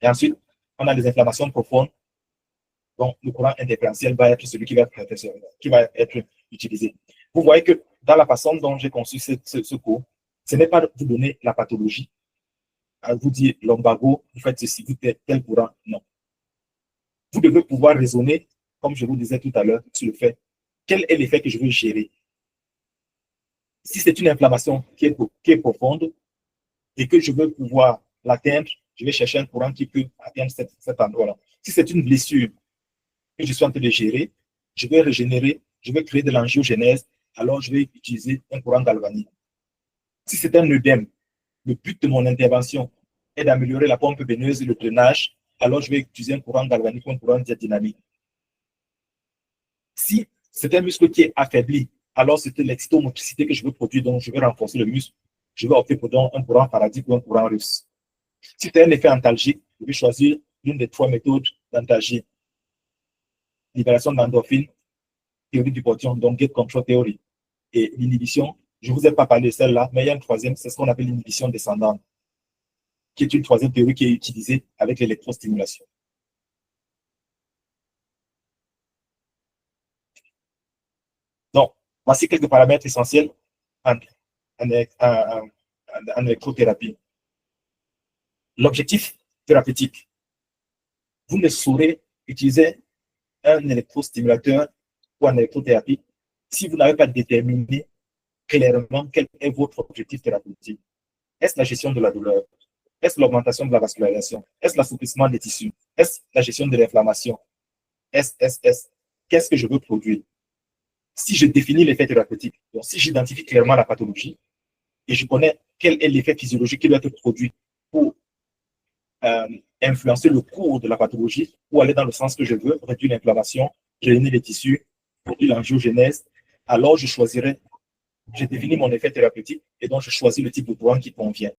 Et ensuite, on a les inflammations profondes. Donc, le courant interférentiel va être celui qui va être utilisé. Vous voyez que dans la façon dont j'ai conçu ce cours, ce n'est pas vous donner la pathologie, à vous dire lombago, vous faites ceci, vous faites tel courant. Non. Vous devez pouvoir raisonner, comme je vous disais tout à l'heure, sur le fait, quel est l'effet que je veux gérer. Si c'est une inflammation qui est profonde et que je veux pouvoir l'atteindre, je vais chercher un courant qui peut atteindre cet endroit-là. Si c'est une blessure que je suis en train de gérer, je vais régénérer, je vais créer de l'angiogénèse, alors je vais utiliser un courant galvanique. Si c'est un œdème, le but de mon intervention est d'améliorer la pompe veineuse et le drainage, alors je vais utiliser un courant galvanique ou un courant dynamique. Si c'est un muscle qui est affaibli, alors c'est l'excitomotricité que je veux produire, donc je vais renforcer le muscle. Je vais opter pour un courant paradigme ou un courant russe. Si c'est un effet antalgique, je vais choisir l'une des 3 méthodes d'antalgie. Libération d'endorphine, théorie du potion, donc gate control theory. Et l'inhibition, je ne vous ai pas parlé de celle-là, mais il y a une troisième, c'est ce qu'on appelle l'inhibition descendante, qui est une troisième théorie qui est utilisée avec l'électrostimulation. Donc, voici quelques paramètres essentiels en électrothérapie. L'objectif thérapeutique. Vous ne saurez utiliser un électrostimulateur ou en électrothérapie si vous n'avez pas déterminé clairement quel est votre objectif thérapeutique. Est-ce la gestion de la douleur? Est-ce l'augmentation de la vascularisation? Est-ce l'assouplissement des tissus? Est-ce la gestion de l'inflammation? Qu'est-ce que je veux produire? Si je définis l'effet thérapeutique, donc si j'identifie clairement la pathologie et je connais quel est l'effet physiologique qui doit être produit pour influencer le cours de la pathologie ou aller dans le sens que je veux, réduire l'inflammation, drainer les tissus, produire l'angiogénèse, alors je définis mon effet thérapeutique et donc je choisis le type de courant qui convient.